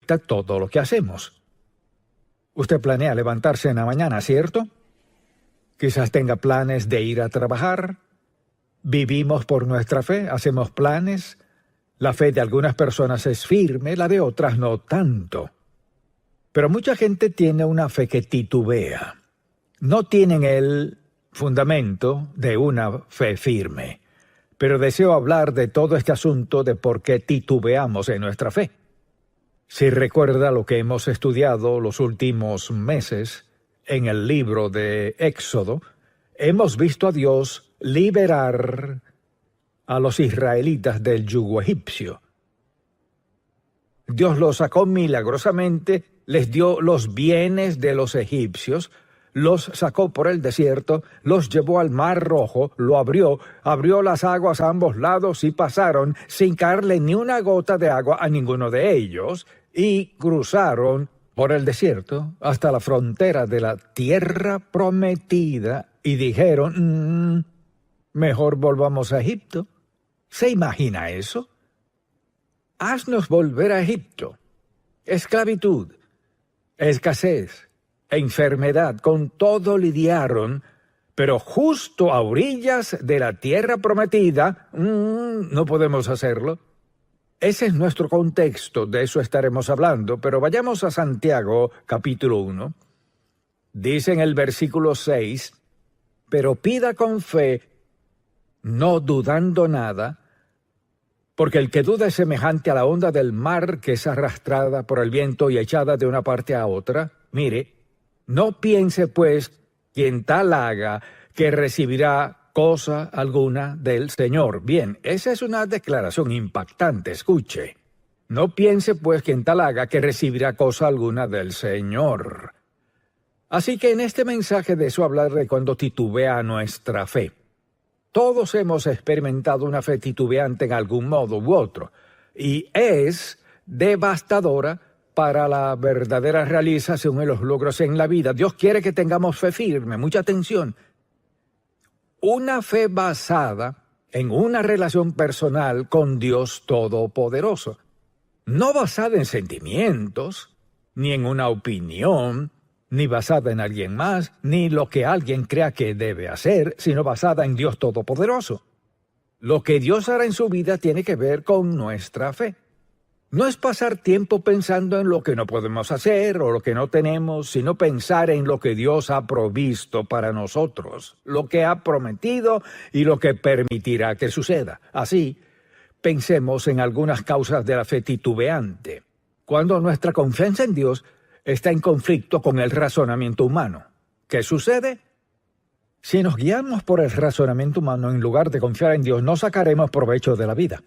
afecta todo lo que hacemos. Usted planea levantarse en la mañana, ¿cierto? Quizás tenga planes de ir a trabajar. Vivimos por nuestra fe, hacemos planes. La fe de algunas personas es firme, la de otras no tanto. Pero mucha gente tiene una fe que titubea. No tienen el fundamento de una fe firme. Pero deseo hablar de todo este asunto de por qué titubeamos en nuestra fe. Si recuerda lo que hemos estudiado los últimos meses en el libro de Éxodo, hemos visto a Dios liberar a los israelitas del yugo egipcio. Dios los sacó milagrosamente, les dio los bienes de los egipcios, los sacó por el desierto, los llevó al Mar Rojo, lo abrió las aguas a ambos lados y pasaron sin caerle ni una gota de agua a ninguno de ellos, y cruzaron por el desierto hasta la frontera de la tierra prometida y dijeron, mejor volvamos a Egipto. ¿Se imagina eso? Haznos volver a Egipto. Esclavitud, escasez, enfermedad, con todo lidiaron, pero justo a orillas de la tierra prometida, no podemos hacerlo. Ese es nuestro contexto, de eso estaremos hablando, pero vayamos a Santiago, capítulo 1. Dice en el versículo 6, pero pida con fe, no dudando nada, porque el que duda es semejante a la onda del mar que es arrastrada por el viento y echada de una parte a otra. Mire, no piense pues quien tal haga que recibirá cosa alguna del Señor. Bien, esa es una declaración impactante, escuche. No piense pues quien tal haga que recibirá cosa alguna del Señor. Así que en este mensaje deseo hablar de cuando titubea nuestra fe. Todos hemos experimentado una fe titubeante en algún modo u otro, y es devastadora para la verdadera realización de los logros en la vida. Dios quiere que tengamos fe firme, mucha atención. Una fe basada en una relación personal con Dios Todopoderoso. No basada en sentimientos, ni en una opinión, ni basada en alguien más, ni lo que alguien crea que debe hacer, sino basada en Dios Todopoderoso. Lo que Dios hará en su vida tiene que ver con nuestra fe. No es pasar tiempo pensando en lo que no podemos hacer o lo que no tenemos, sino pensar en lo que Dios ha provisto para nosotros, lo que ha prometido y lo que permitirá que suceda. Así, pensemos en algunas causas de la fe titubeante. Cuando nuestra confianza en Dios está en conflicto con el razonamiento humano. ¿Qué sucede? Si nos guiamos por el razonamiento humano en lugar de confiar en Dios, no sacaremos provecho de la vida.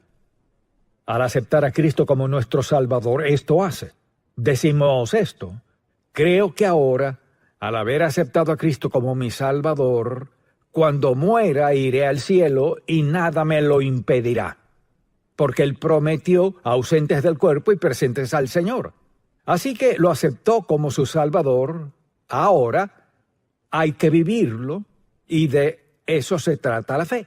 Al aceptar a Cristo como nuestro Salvador, esto hace. Decimos esto: creo que ahora, al haber aceptado a Cristo como mi Salvador, cuando muera iré al cielo y nada me lo impedirá. Porque Él prometió ausentes del cuerpo y presentes al Señor. Así que lo aceptó como su Salvador. Ahora hay que vivirlo y de eso se trata la fe.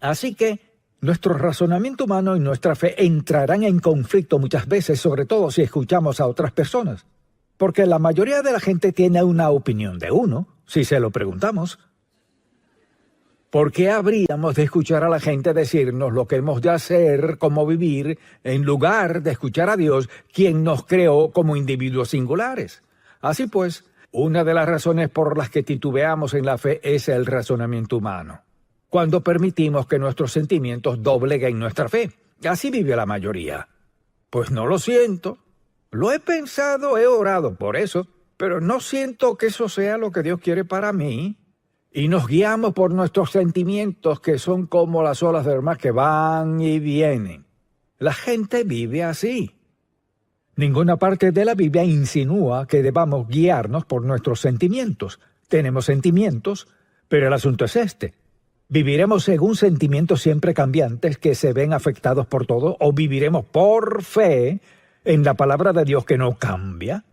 Así que nuestro razonamiento humano y nuestra fe entrarán en conflicto muchas veces, sobre todo si escuchamos a otras personas. Porque la mayoría de la gente tiene una opinión de uno, si se lo preguntamos. ¿Por qué habríamos de escuchar a la gente decirnos lo que hemos de hacer, cómo vivir, en lugar de escuchar a Dios, quien nos creó como individuos singulares? Así pues, una de las razones por las que titubeamos en la fe es el razonamiento humano. Cuando permitimos que nuestros sentimientos dobleguen nuestra fe. Así vive la mayoría. Pues no lo siento. Lo he pensado, he orado por eso, pero no siento que eso sea lo que Dios quiere para mí. Y nos guiamos por nuestros sentimientos que son como las olas del mar que van y vienen. La gente vive así. Ninguna parte de la Biblia insinúa que debamos guiarnos por nuestros sentimientos. Tenemos sentimientos, pero el asunto es este. ¿Viviremos según sentimientos siempre cambiantes que se ven afectados por todo? ¿O viviremos por fe en la palabra de Dios que no cambia?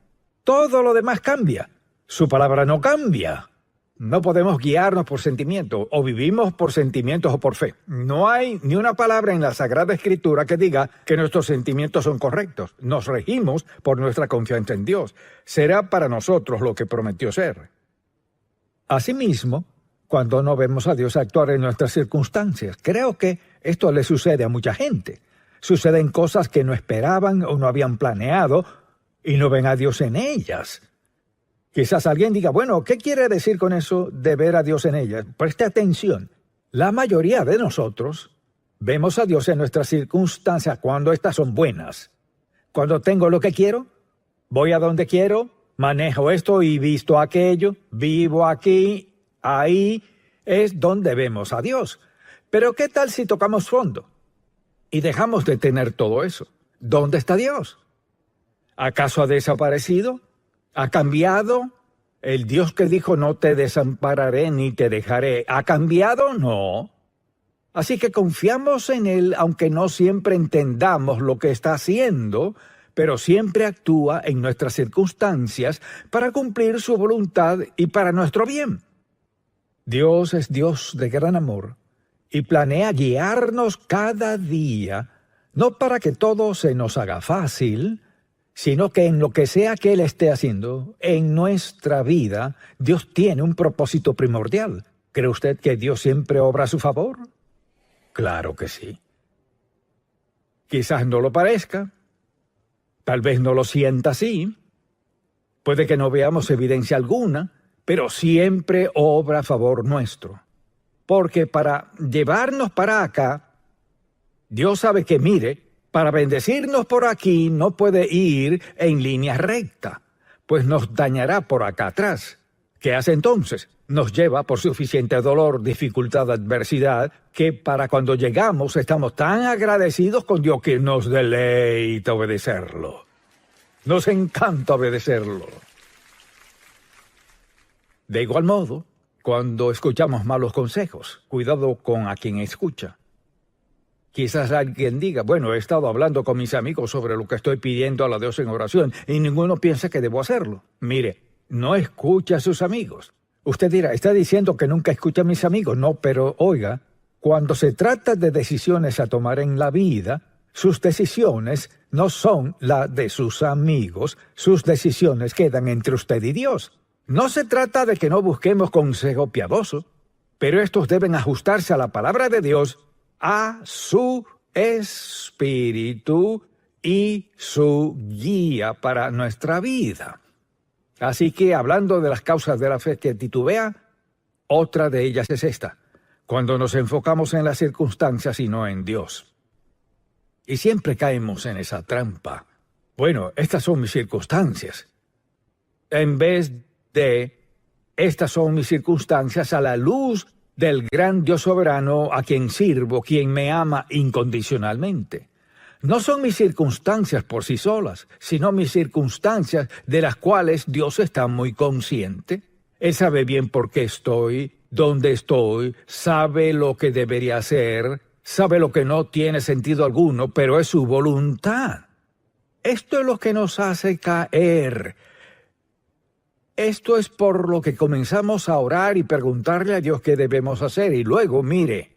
Todo lo demás cambia. Su palabra no cambia. No podemos guiarnos por sentimientos, o vivimos por sentimientos o por fe. No hay ni una palabra en la Sagrada Escritura que diga que nuestros sentimientos son correctos. Nos regimos por nuestra confianza en Dios. Será para nosotros lo que prometió ser. Asimismo, cuando no vemos a Dios actuar en nuestras circunstancias, creo que esto le sucede a mucha gente. Suceden cosas que no esperaban o no habían planeado y no ven a Dios en ellas. Quizás alguien diga, bueno, ¿qué quiere decir con eso de ver a Dios en ellas? Preste atención. La mayoría de nosotros vemos a Dios en nuestras circunstancias cuando estas son buenas. Cuando tengo lo que quiero, voy a donde quiero, manejo esto y visto aquello, vivo aquí, ahí es donde vemos a Dios. Pero ¿qué tal si tocamos fondo y dejamos de tener todo eso? ¿Dónde está Dios? ¿Acaso ha desaparecido? ¿Ha cambiado? ¿El Dios que dijo no te desampararé ni te dejaré, ha cambiado? No. Así que confiamos en Él, aunque no siempre entendamos lo que está haciendo, pero siempre actúa en nuestras circunstancias para cumplir su voluntad y para nuestro bien. Dios es Dios de gran amor y planea guiarnos cada día, no para que todo se nos haga fácil, sino que en lo que sea que Él esté haciendo en nuestra vida, Dios tiene un propósito primordial. ¿Cree usted que Dios siempre obra a su favor? Claro que sí. Quizás no lo parezca, tal vez no lo sienta así, puede que no veamos evidencia alguna, pero siempre obra a favor nuestro. Porque para llevarnos para acá, Dios sabe que, mire, para bendecirnos por aquí no puede ir en línea recta, pues nos dañará por acá atrás. ¿Qué hace entonces? Nos lleva por suficiente dolor, dificultad, adversidad, que para cuando llegamos estamos tan agradecidos con Dios que nos deleita obedecerlo. Nos encanta obedecerlo. De igual modo, cuando escuchamos malos consejos, cuidado con a quien escucha. Quizás alguien diga, bueno, he estado hablando con mis amigos sobre lo que estoy pidiendo a la Dios en oración y ninguno piensa que debo hacerlo. Mire, no escuche a sus amigos. Usted dirá, está diciendo que nunca escucha a mis amigos. No, pero oiga, cuando se trata de decisiones a tomar en la vida, sus decisiones no son las de sus amigos, sus decisiones quedan entre usted y Dios. No se trata de que no busquemos consejo piadoso, pero estos deben ajustarse a la palabra de Dios, a su espíritu y su guía para nuestra vida. Así que, hablando de las causas de la fe que titubea, otra de ellas es esta, cuando nos enfocamos en las circunstancias y no en Dios. Y siempre caemos en esa trampa. Bueno, estas son mis circunstancias. En vez de, estas son mis circunstancias a la luz del gran Dios soberano a quien sirvo, quien me ama incondicionalmente. No son mis circunstancias por sí solas, sino mis circunstancias de las cuales Dios está muy consciente. Él sabe bien por qué estoy, dónde estoy, sabe lo que debería hacer, sabe lo que no tiene sentido alguno, pero es su voluntad. Esto es lo que nos hace caer. Esto es por lo que comenzamos a orar y preguntarle a Dios qué debemos hacer. Y luego, mire,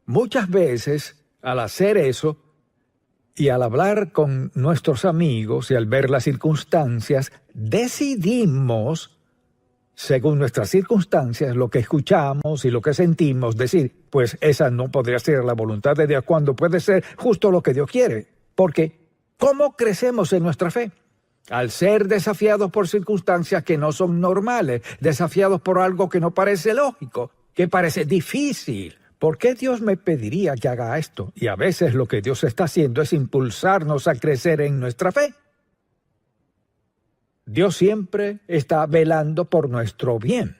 muchas veces al hacer eso y al hablar con nuestros amigos y al ver las circunstancias, decidimos, según nuestras circunstancias, lo que escuchamos y lo que sentimos, decir, pues esa no podría ser la voluntad de Dios cuando puede ser justo lo que Dios quiere. Porque, ¿cómo crecemos en nuestra fe? Al ser desafiados por circunstancias que no son normales, desafiados por algo que no parece lógico, que parece difícil. ¿Por qué Dios me pediría que haga esto? Y a veces lo que Dios está haciendo es impulsarnos a crecer en nuestra fe. Dios siempre está velando por nuestro bien.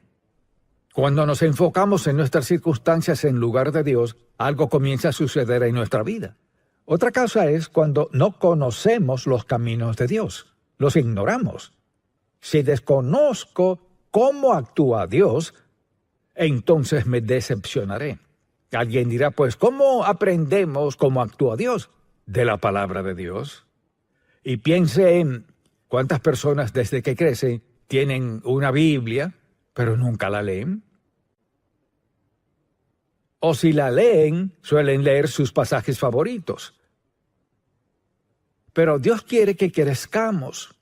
Cuando nos enfocamos en nuestras circunstancias en lugar de Dios, algo comienza a suceder en nuestra vida. Otra causa es cuando no conocemos los caminos de Dios. Los ignoramos. Si desconozco cómo actúa Dios, entonces me decepcionaré. Alguien dirá, pues, ¿cómo aprendemos cómo actúa Dios? De la palabra de Dios. Y piense en cuántas personas desde que crecen tienen una Biblia, pero nunca la leen. O si la leen, suelen leer sus pasajes favoritos. Pero Dios quiere que crezcamos.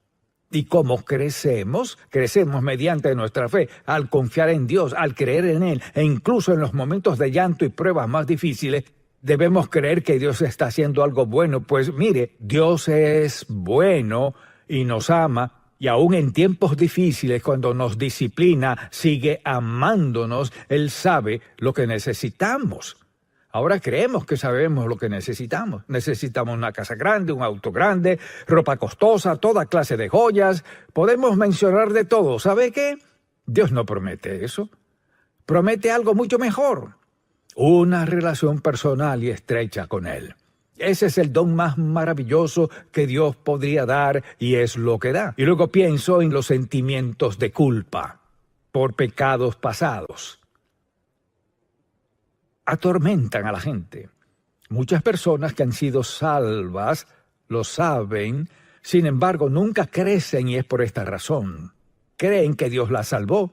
¿Y cómo crecemos? Crecemos mediante nuestra fe, al confiar en Dios, al creer en Él. E incluso en los momentos de llanto y pruebas más difíciles, debemos creer que Dios está haciendo algo bueno. Pues mire, Dios es bueno y nos ama. Y aún en tiempos difíciles, cuando nos disciplina, sigue amándonos. Él sabe lo que necesitamos. Ahora creemos que sabemos lo que necesitamos. Necesitamos una casa grande, un auto grande, ropa costosa, toda clase de joyas. Podemos mencionar de todo. ¿Sabe qué? Dios no promete eso. Promete algo mucho mejor. Una relación personal y estrecha con Él. Ese es el don más maravilloso que Dios podría dar y es lo que da. Y luego pienso en los sentimientos de culpa por pecados pasados. Atormentan a la gente. Muchas personas que han sido salvas lo saben, sin embargo nunca crecen y es por esta razón. Creen que Dios las salvó,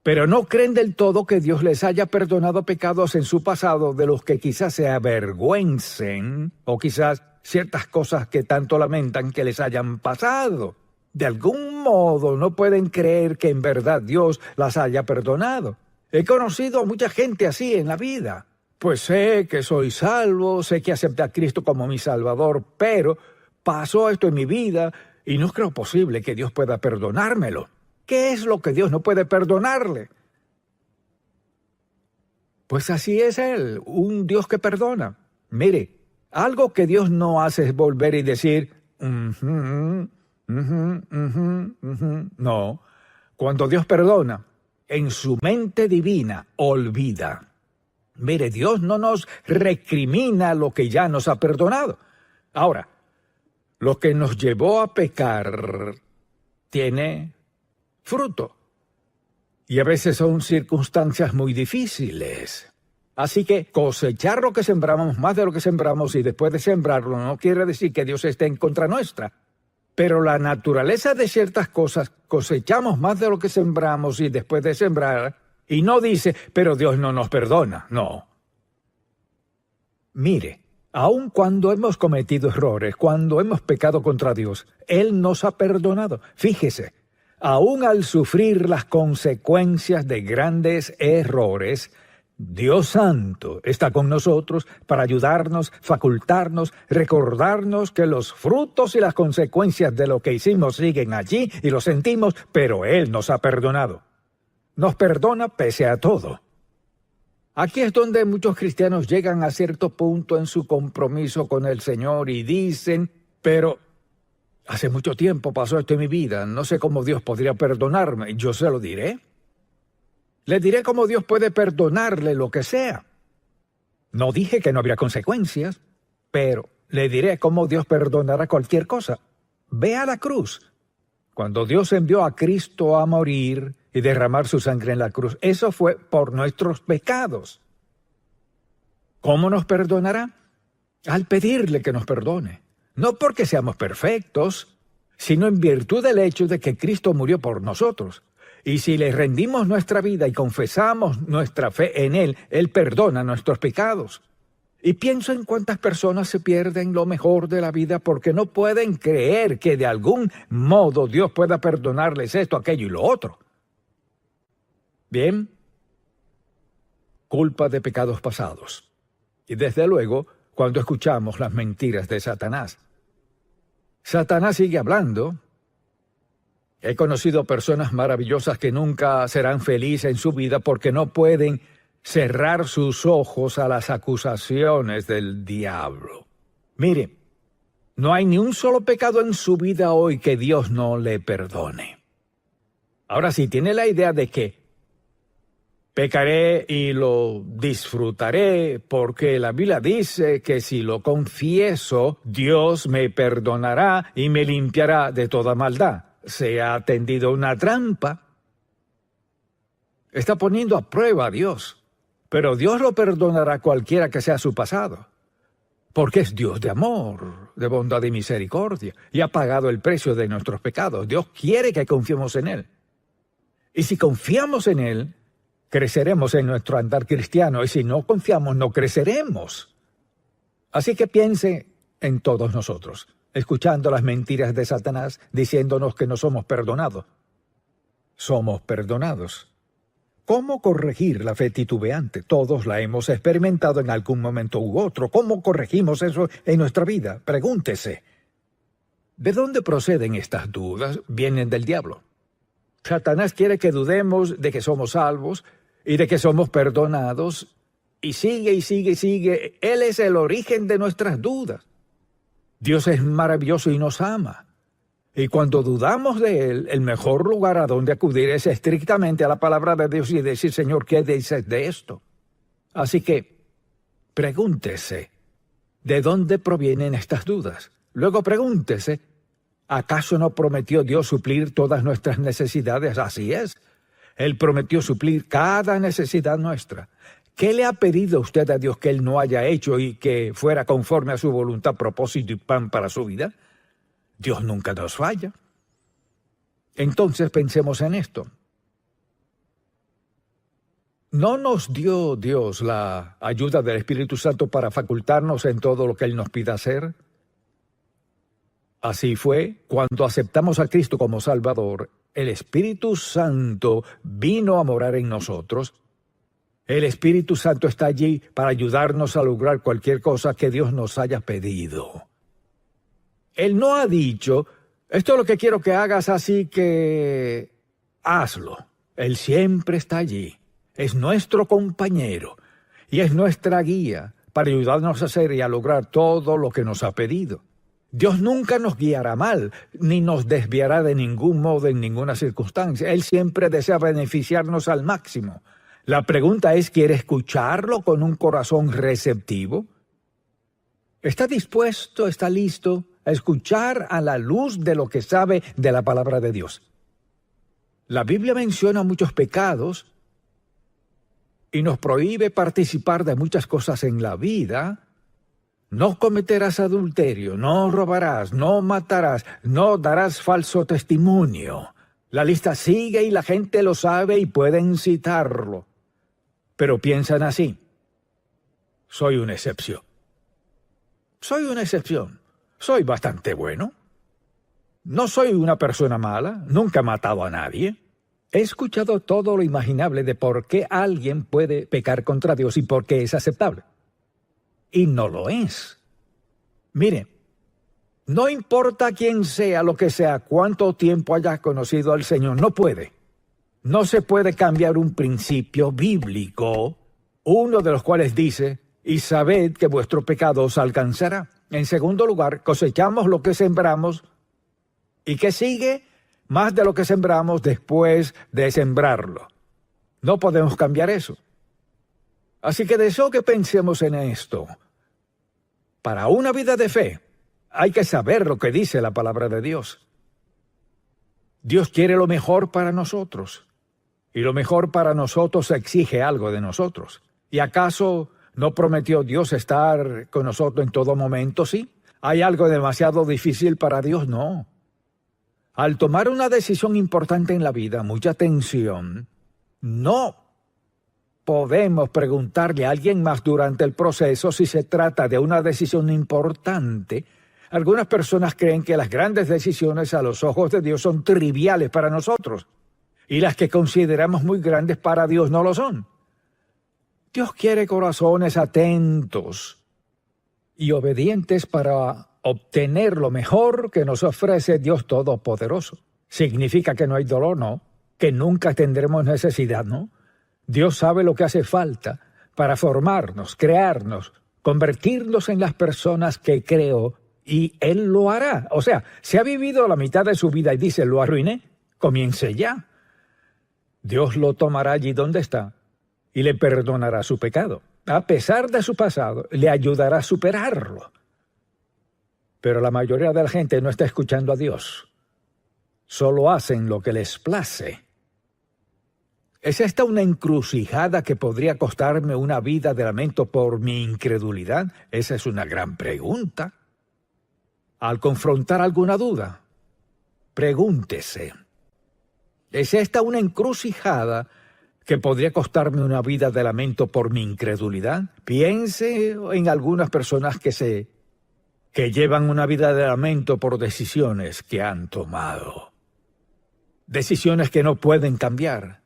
pero no creen del todo que Dios les haya perdonado pecados en su pasado de los que quizás se avergüencen o quizás ciertas cosas que tanto lamentan que les hayan pasado. De algún modo no pueden creer que en verdad Dios las haya perdonado. He conocido a mucha gente así en la vida. Pues sé que soy salvo, sé que acepté a Cristo como mi Salvador, pero pasó esto en mi vida y no creo posible que Dios pueda perdonármelo. ¿Qué es lo que Dios no puede perdonarle? Pues así es Él, un Dios que perdona. Mire, algo que Dios no hace es volver y decir, no. Cuando Dios perdona, en su mente divina olvida. Mire, Dios no nos recrimina lo que ya nos ha perdonado. Ahora, lo que nos llevó a pecar tiene fruto. Y a veces son circunstancias muy difíciles. Así que cosechar lo que sembramos, más de lo que sembramos, y después de sembrarlo, no quiere decir que Dios esté en contra nuestra. Pero la naturaleza de ciertas cosas, cosechamos más de lo que sembramos y después de sembrar, y no dice, pero Dios no nos perdona. No. Mire, aun cuando hemos cometido errores, cuando hemos pecado contra Dios, Él nos ha perdonado. Fíjese, aun al sufrir las consecuencias de grandes errores, Dios Santo está con nosotros para ayudarnos, facultarnos, recordarnos que los frutos y las consecuencias de lo que hicimos siguen allí y lo sentimos, pero Él nos ha perdonado. Nos perdona pese a todo. Aquí es donde muchos cristianos llegan a cierto punto en su compromiso con el Señor y dicen, pero hace mucho tiempo pasó esto en mi vida, no sé cómo Dios podría perdonarme. Yo se lo diré. Le diré cómo Dios puede perdonarle lo que sea. No dije que no habría consecuencias, pero le diré cómo Dios perdonará cualquier cosa. Ve a la cruz. Cuando Dios envió a Cristo a morir y derramar su sangre en la cruz, eso fue por nuestros pecados. ¿Cómo nos perdonará? Al pedirle que nos perdone. No porque seamos perfectos, sino en virtud del hecho de que Cristo murió por nosotros. Y si le rendimos nuestra vida y confesamos nuestra fe en Él, Él perdona nuestros pecados. Y pienso en cuántas personas se pierden lo mejor de la vida porque no pueden creer que de algún modo Dios pueda perdonarles esto, aquello y lo otro. Bien, culpa de pecados pasados. Y desde luego, cuando escuchamos las mentiras de Satanás. Satanás sigue hablando. He conocido personas maravillosas que nunca serán felices en su vida porque no pueden cerrar sus ojos a las acusaciones del diablo. Mire, no hay ni un solo pecado en su vida hoy que Dios no le perdone. Ahora, si tiene la idea de que pecaré y lo disfrutaré porque la Biblia dice que si lo confieso, Dios me perdonará y me limpiará de toda maldad. Se ha tendido una trampa. Está poniendo a prueba a Dios. Pero Dios lo perdonará cualquiera que sea su pasado. Porque es Dios de amor, de bondad y misericordia. Y ha pagado el precio de nuestros pecados. Dios quiere que confiemos en Él. Y si confiamos en Él, creceremos en nuestro andar cristiano, y si no confiamos, no creceremos. Así que piense en todos nosotros, escuchando las mentiras de Satanás, diciéndonos que no somos perdonados. Somos perdonados. ¿Cómo corregir la fe titubeante? Todos la hemos experimentado en algún momento u otro. ¿Cómo corregimos eso en nuestra vida? Pregúntese. ¿De dónde proceden estas dudas? Vienen del diablo. Satanás quiere que dudemos de que somos salvos y de que somos perdonados, y sigue y sigue y sigue. Él es el origen de nuestras dudas. Dios es maravilloso y nos ama. Y cuando dudamos de Él, el mejor lugar a donde acudir es estrictamente a la palabra de Dios y decir, Señor, ¿qué dices de esto? Así que, pregúntese, ¿de dónde provienen estas dudas? Luego pregúntese, ¿acaso no prometió Dios suplir todas nuestras necesidades? Así es. Él prometió suplir cada necesidad nuestra. ¿Qué le ha pedido usted a Dios que Él no haya hecho y que fuera conforme a su voluntad, propósito y plan para su vida? Dios nunca nos falla. Entonces pensemos en esto. ¿No nos dio Dios la ayuda del Espíritu Santo para facultarnos en todo lo que Él nos pida hacer? Así fue, cuando aceptamos a Cristo como Salvador, el Espíritu Santo vino a morar en nosotros. El Espíritu Santo está allí para ayudarnos a lograr cualquier cosa que Dios nos haya pedido. Él no ha dicho, esto es lo que quiero que hagas, así que hazlo. Él siempre está allí. Es nuestro compañero y es nuestra guía para ayudarnos a hacer y a lograr todo lo que nos ha pedido. Dios nunca nos guiará mal, ni nos desviará de ningún modo en ninguna circunstancia. Él siempre desea beneficiarnos al máximo. La pregunta es, ¿quiere escucharlo con un corazón receptivo? ¿Está dispuesto, está listo a escuchar a la luz de lo que sabe de la palabra de Dios? La Biblia menciona muchos pecados y nos prohíbe participar de muchas cosas en la vida. No cometerás adulterio, no robarás, no matarás, no darás falso testimonio. La lista sigue y la gente lo sabe y pueden citarlo. Pero piensan así: soy una excepción. Soy una excepción. Soy bastante bueno. No soy una persona mala. Nunca he matado a nadie. He escuchado todo lo imaginable de por qué alguien puede pecar contra Dios y por qué es aceptable. Y no lo es. Mire, no importa quién sea, lo que sea, cuánto tiempo haya conocido al Señor, no puede. No se puede cambiar un principio bíblico, uno de los cuales dice, y sabed que vuestro pecado os alcanzará. En segundo lugar, cosechamos lo que sembramos. ¿Y qué sigue? Más de lo que sembramos después de sembrarlo. No podemos cambiar eso. Así que deseo que pensemos en esto. Para una vida de fe, hay que saber lo que dice la palabra de Dios. Dios quiere lo mejor para nosotros. Y lo mejor para nosotros exige algo de nosotros. ¿Y acaso no prometió Dios estar con nosotros en todo momento? Sí. ¿Hay algo demasiado difícil para Dios? No. Al tomar una decisión importante en la vida, mucha atención, no podemos preguntarle a alguien más durante el proceso si se trata de una decisión importante. Algunas personas creen que las grandes decisiones a los ojos de Dios son triviales para nosotros, y las que consideramos muy grandes para Dios no lo son. Dios quiere corazones atentos y obedientes para obtener lo mejor que nos ofrece Dios Todopoderoso. ¿Significa que no hay dolor? No. ¿Que nunca tendremos necesidad? No. Dios sabe lo que hace falta para formarnos, crearnos, convertirnos en las personas que creó, y Él lo hará. O sea, si ha vivido la mitad de su vida y dice, lo arruiné, comience ya. Dios lo tomará allí donde está y le perdonará su pecado. A pesar de su pasado, le ayudará a superarlo. Pero la mayoría de la gente no está escuchando a Dios. Solo hacen lo que les place. ¿Es esta una encrucijada que podría costarme una vida de lamento por mi incredulidad? Esa es una gran pregunta. Al confrontar alguna duda, pregúntese: ¿es esta una encrucijada que podría costarme una vida de lamento por mi incredulidad. Piense en algunas personas que llevan una vida de lamento por decisiones que han tomado. Decisiones que no pueden cambiar.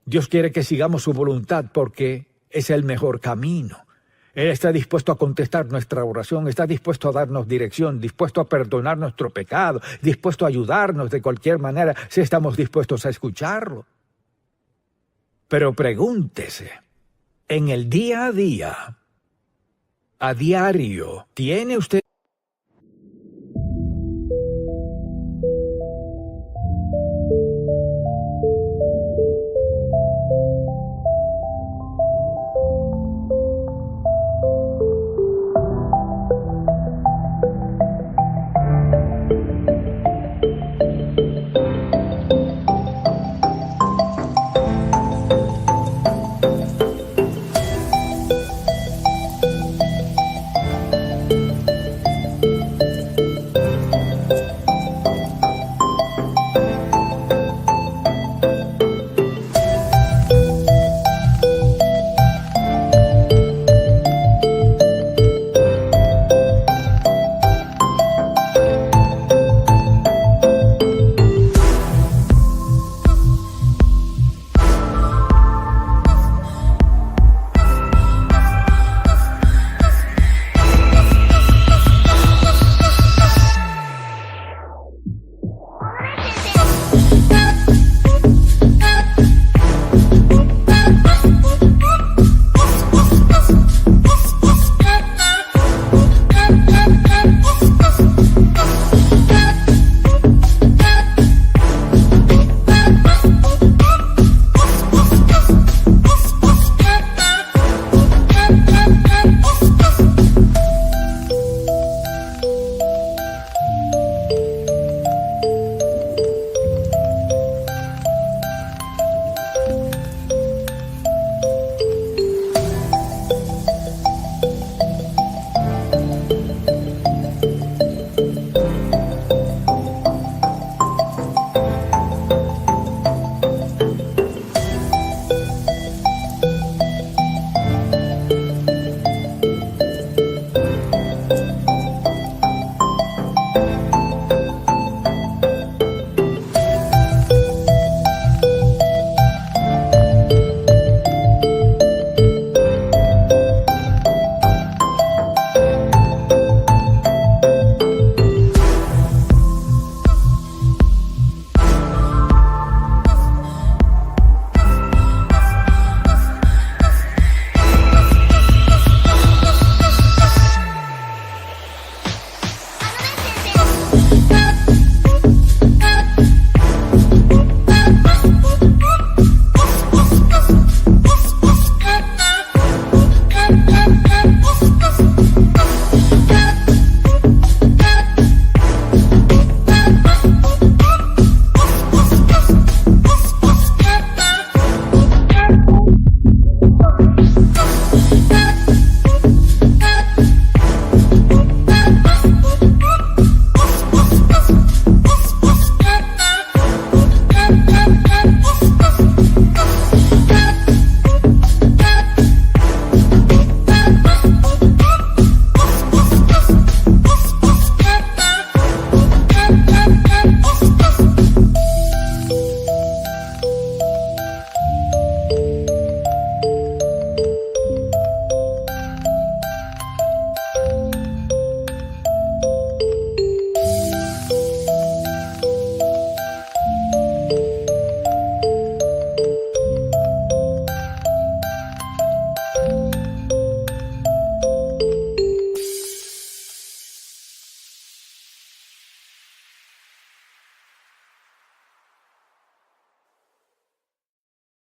Dios quiere que sigamos su voluntad porque es el mejor camino. Él está dispuesto a contestar nuestra oración, está dispuesto a darnos dirección, dispuesto a perdonar nuestro pecado, dispuesto a ayudarnos de cualquier manera si estamos dispuestos a escucharlo. Pero pregúntese, en el día a día, a diario, ¿tiene usted